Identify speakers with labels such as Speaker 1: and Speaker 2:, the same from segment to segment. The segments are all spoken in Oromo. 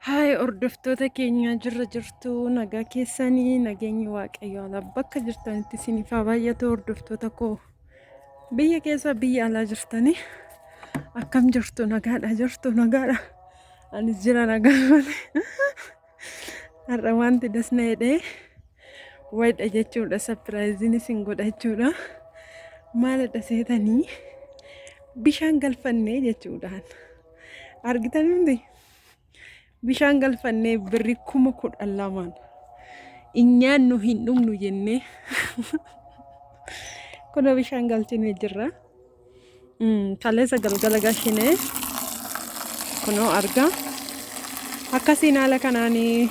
Speaker 1: Haay hordoftoota keenya jirra jirtu nagaa keessanii nageenyi waaqayyoon bakka jirtanitti isiniif haa baay'atu hordoftoota koo biyya keessa biyya alaa jirtanii akkam jirtu nagaadha anis jira nagaa malee har'a wanti dasna jedhee wayidha jechuudha sapiraayiziin isin godha jechuudha maalidha seetanii bishaan galfannee jechuudhaan argitanii hundi bishaan galfannee birri 10,000 inyaan nu hin dhugnu jennee kuna bishaan galchinee jirra kaleessa galgala gashinee kunoo arga akkasiin haala kanaanii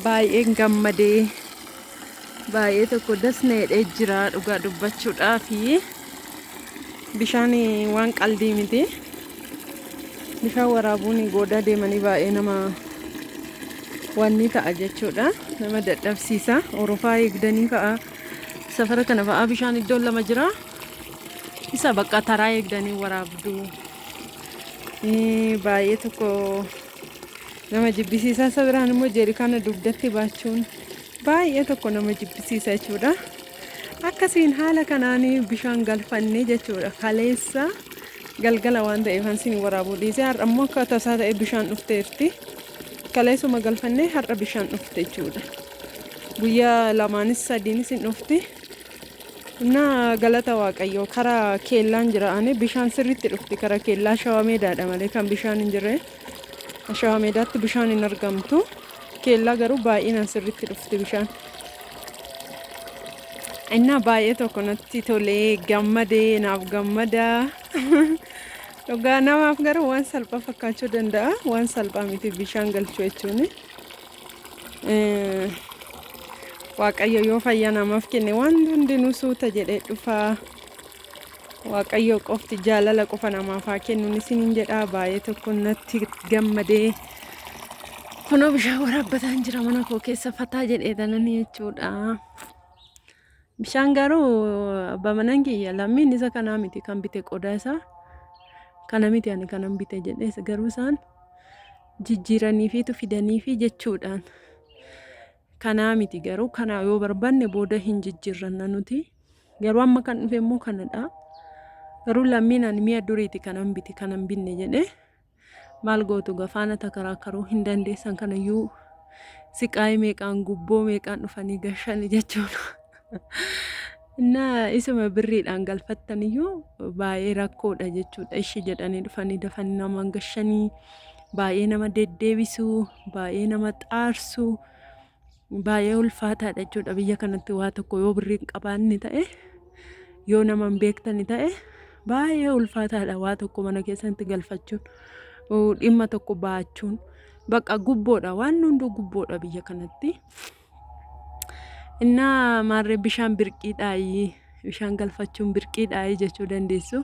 Speaker 1: baay'ee gammadee baay'ee tokko dasna jedhee jira dhugaa dubbachuudhaa fi bishaan waan qaldii miti. Bishaan waraabuun goodaa deemanii baay'ee nama wanni ta'a jechuudha. Nama dadhabsiisa. Orofaa eegdanii fa'a safara kana fa'a bishaan iddoon lama jira. Isa bakka taraa eegdanii waraabdu. Baay'ee tokko nama jibbisiisa. Isa biraan immoo jeerikaana dugdatti baachuun baay'ee tokko nama jibbisiisa jechuudha. Akkasiin haala kanaanii bishaan galfannee jechuudha. Kaleessa galgala waan ta'eef hansin waraabuu dhiisee har'a immoo akka tasaa ta'e bishaan dhufteerti. Kaleessuma galfannee har'a bishaan dhufte jechuudha. Guyyaa lamaanis sadiinis hin dhufti. Na galata waaqayyoo karaa keellaan jiraane bishaan sirriitti dhufti karaa keellaa shawaa meedaadha malee kan bishaan hin jirre. Shawaa meedaatti bishaan hin argamtu. Keellaa garuu baay'inaan sirriitti dhufti bishaan. Inna baay'ee tokko natti tolee gammadee naaf gammadaa. Dhugaa namaaf garuu waan salphaa fakkaachuu danda'a. Waan salphaa miti bishaan galchuu jechuun. Waaqayyo yoo fayyaa namaaf kenne waan hundinuu suuta jedhee dhufaa. Waaqayyo qofti jaalala qofa namaaf haa kennuun isiniin jedhaa baay'ee tokko natti gammadee. Kunoo bishaan waraabbataan jira mana koo keessa fataa jedhee dananii jechuudha. Bishaan garuu bamanan kiyya lammiin isa kanaa miti kan bite qodaa isaa kana miti ani kanan bite jedhees garuu isaan jijjiiranii fi fidanii fi jechuudhaan kanaa miti garuu kana yoo barbaanne booda hin jijjiirranna nuti garuu amma kan dhufe immoo kanadha garuu lammiin ani mi'a duriiti kanan bite kanan binne jedhee maal gootu gafaana takaraakkaruu hin dandeessan kanayyuu siqaayii meeqaan gubboo meeqaan dhufanii gashanii jechuudha. Na isuma birriidhaan galfattaniyyuu baay'ee rakkoodha jechuudha. Ishii jedhanii dhufanii dafanii nama gashanii baay'ee nama deddeebisuu baay'ee nama xaarsuu baay'ee ulfaataadha jechuudha. Biyya kanatti waa tokko yoo birrii hin qabaanne ta'e yoo nama hin beektani ta'e baay'ee ulfaataadha waa tokko mana keessatti galfachuun dhimma tokko baachuun bakka gubboodha waan hunduu gubboodha biyya kanatti. Inna maarree bishaan birqiidhaayi bishaan galfachuun birqiidhaayi jechuu dandeessu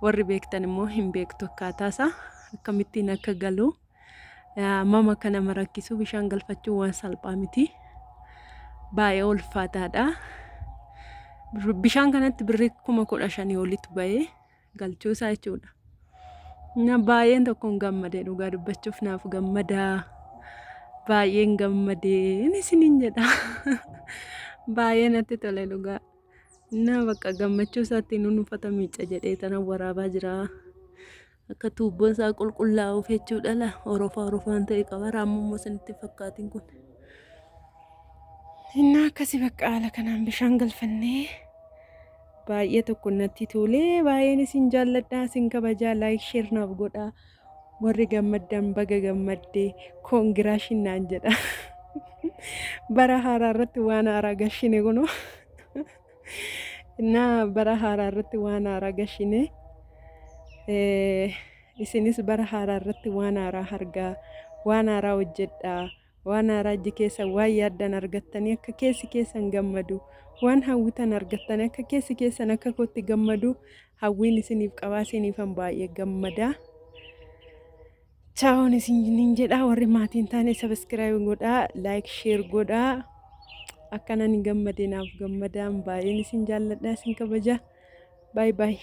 Speaker 1: warri beektan immoo hin beektu akkaataasa akkamittiin akka galu mama kana marakkisu bishaan galfachuun waan salphaa miti baay'ee ulfaataadha. Bishaan kanatti birrii 15,000 olitti ba'ee galchuusaa jechuudha. Na baay'een tokkoon gammadee dhugaa dubbachuuf naaf gammadaa. Baay'een gammadee isiniin jedha. Baay'ee natti tole dhugaa. Na bakka gammachuu isaatti nuun uffata miicca jedhee tana waraabaa jira. Akka tuubboon isaa qulqullaa'uuf jechuudha la orofaan ta'e qaba raammoo isinitti fakkaatiin kun. Inna akkasii bakka haala kanaan bishaan galfannee baay'ee tokko natti tolee baay'een isin jaalladhaa isin kabajaa laayik sheer naaf godhaa. Warri gammaddan baga gammaddee koongiraashinaan jedha. Bara haaraa irratti waan haaraa gashine kunoo. Na bara haaraa irratti waan haaraa gashine. Isinis bara haaraa irratti waan haaraa argaa waan haaraa hojjedhaa waan haaraa iji keessa waan yaaddan argattanii akka keessi keessan gammadu waan hawwitan argattanii akka keessi keessan akka kootti gammadu hawwiin isiniif qabaa isiniifan baay'ee gammadaa. Ciao isiniin jedha warri maatiin taane subscribe godhaa like share godhaa akkana ni gammadee naaf gammadaan baay'een isin jaalladha isin kabaja bye bye.